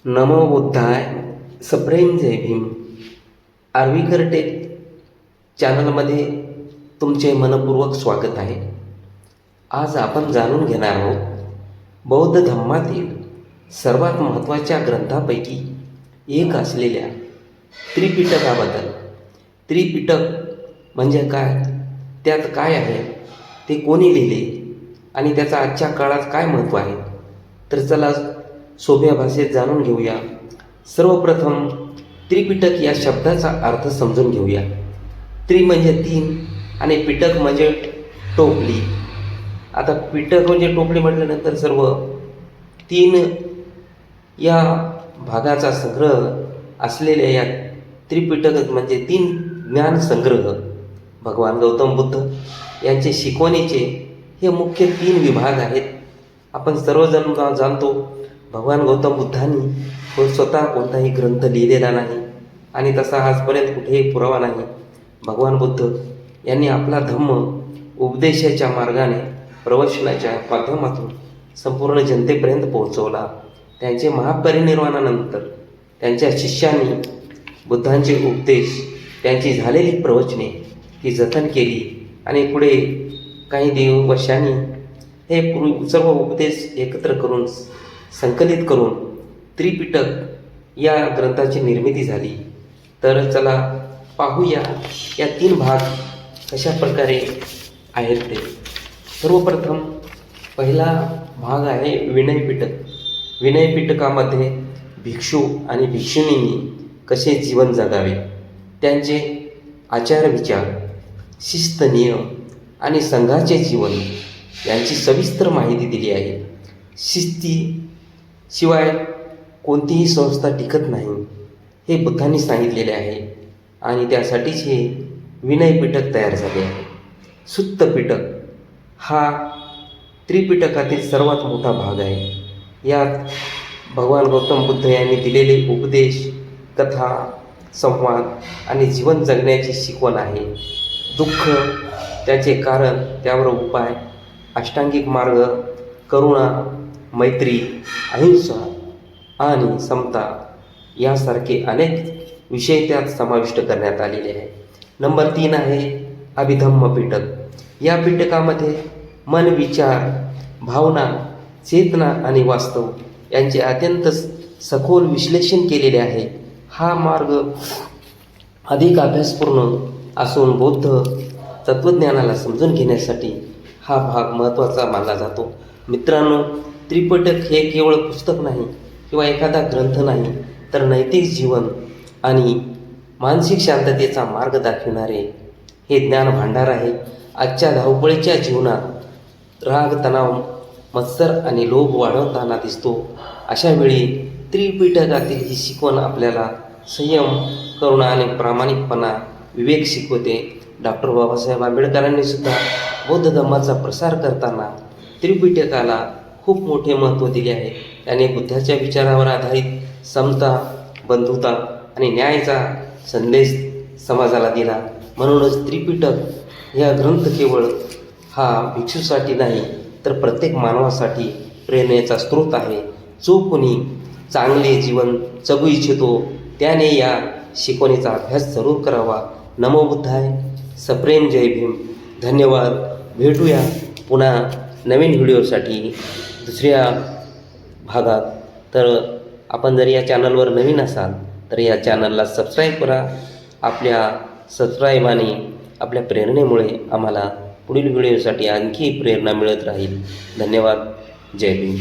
नमो बुद्धाय. सप्रेम जय भीम. आर्वीकर टेक चॅनलमध्ये तुमचे मनपूर्वक स्वागत आहे. आज आपण जाणून घेणार आहोत बौद्ध धम्मातील सर्वात महत्त्वाच्या ग्रंथापैकी एक असलेल्या त्रिपिटकाबद्दल. त्रिपिटक म्हणजे काय, त्यात काय आहे, ते कोणी लिहिले आणि त्याचा आजच्या काळात काय महत्त्व आहे, तर चला सोप्या भाषेत जाणून घेऊया. सर्वप्रथम त्रिपिटक या शब्दाचा अर्थ समजून घेऊया. त्रि म्हणजे तीन आणि पिटक म्हणजे टोपली. आता पिटक म्हणजे टोपली म्हटल्यानंतर सर्व तीन या भागाचा संग्रह असलेल्या या त्रिपिटक म्हणजे तीन ज्ञान संग्रह. भगवान गौतम बुद्ध यांचे शिकवणीचे हे मुख्य तीन विभाग आहेत. आपण सर्वजण जाणतो भगवान गौतम बुद्धांनी स्वतः कोणताही ग्रंथ लिहिलेला नाही आणि तसा आजपर्यंत कुठेही पुरावा नाही. भगवान बुद्ध यांनी आपला धम्म उपदेशाच्या मार्गाने प्रवचनाच्या माध्यमातून संपूर्ण जनतेपर्यंत पोहोचवला. त्यांचे महापरिनिर्वाणानंतर त्यांच्या शिष्यांनी बुद्धांचे उपदेश, त्यांची झालेली प्रवचने ही जतन केली आणि पुढे काही वर्षांनी हे सर्व उपदेश एकत्र करून संकलित करून त्रिपिटक या ग्रंथाची निर्मिती झाली. तर चला पाहूया या तीन भाग कशा प्रकारे आहेत ते. सर्वप्रथम पहिला भाग आहे विनय पिटक. विनय पिटकामध्ये भिक्षू आणि भिक्षुणींनी कसे जीवन जगावे, त्यांचे आचार विचार, शिस्त नियम आणि संघाचे जीवन यांची सविस्तर माहिती दिली आहे. शिस्तीशिवाय कोणतीही संस्था टिकत नाही हे बुद्धांनी सांगितलेले आहे आणि त्यासाठीच हे विनय पिटक तयार झाले आहे. सुत्त पिटक हा त्रिपिटकातील सर्वात मोठा भाग आहे. यात भगवान गौतम बुद्ध यांनी दिलेले उपदेश, कथा, संवाद आणि जीवन जगण्याची शिकवण आहे. दुःख, त्याचे कारण, त्यावर उपाय, अष्टांगिक मार्ग, करुणा, मैत्री, अहिंसा आणि समता यासारखे अनेक विषय त्यात समाविष्ट करण्यात आलेले आहे. नंबर 3 आहे अभिधम्म पिटक. या पिटकामध्ये मन, विचार, भावना, चेतना आणि वास्तव यांचे अत्यंत सखोल विश्लेषण केलेले आहे. हा मार्ग अधिक अभ्यासपूर्ण असून बौद्ध तत्त्वज्ञानाला समजून घेण्यासाठी हा भाग महत्त्वाचा मानला जातो. मित्रांनो, त्रिपिटक हे केवळ पुस्तक नाही किंवा एखादा ग्रंथ नाही, तर नैतिक जीवन आणि मानसिक शांततेचा मार्ग दाखविणारे हे ज्ञान भांडार आहे. आजच्या धावपळीच्या जीवनात राग, तणाव, मत्सर आणि लोभ वाढवताना दिसतो. अशा वेळी त्रिपिटकातील ही शिकवण आपल्याला संयम, करुणा आणि प्रामाणिकपणा, विवेक शिकवते. डॉक्टर बाबासाहेब आंबेडकरांनी सुद्धा बौद्ध धम्माचा प्रसार करताना त्रिपिटकाला खूप मोठे महत्त्व दिले आहे. त्याने बुद्धाच्या विचारावर आधारित समता, बंधुता आणि न्यायाचा संदेश समाजाला दिला. म्हणूनच त्रिपिटक हा ग्रंथ केवळ हा भिक्षूसाठी नाही, तर प्रत्येक मानवासाठी प्रेरणेचा स्रोत आहे. जो कोणी चांगले जीवन जगू इच्छितो त्याने या शिकवणीचा अभ्यास जरूर करावा. नमो बुद्धाय. सप्रेम जय भीम. धन्यवाद. भेटूया पुन्हा नवीन व्हिडिओसाठी दुसऱ्या भागात. तर आपण जर या चॅनलवर नवीन असाल तर या चॅनलला सबस्क्राईब करा. आपल्या सबस्क्राईब आणि आपल्या प्रेरणेमुळे आम्हाला पुढील व्हिडिओसाठी आणखी प्रेरणा मिळत राहील. धन्यवाद. जय भीम.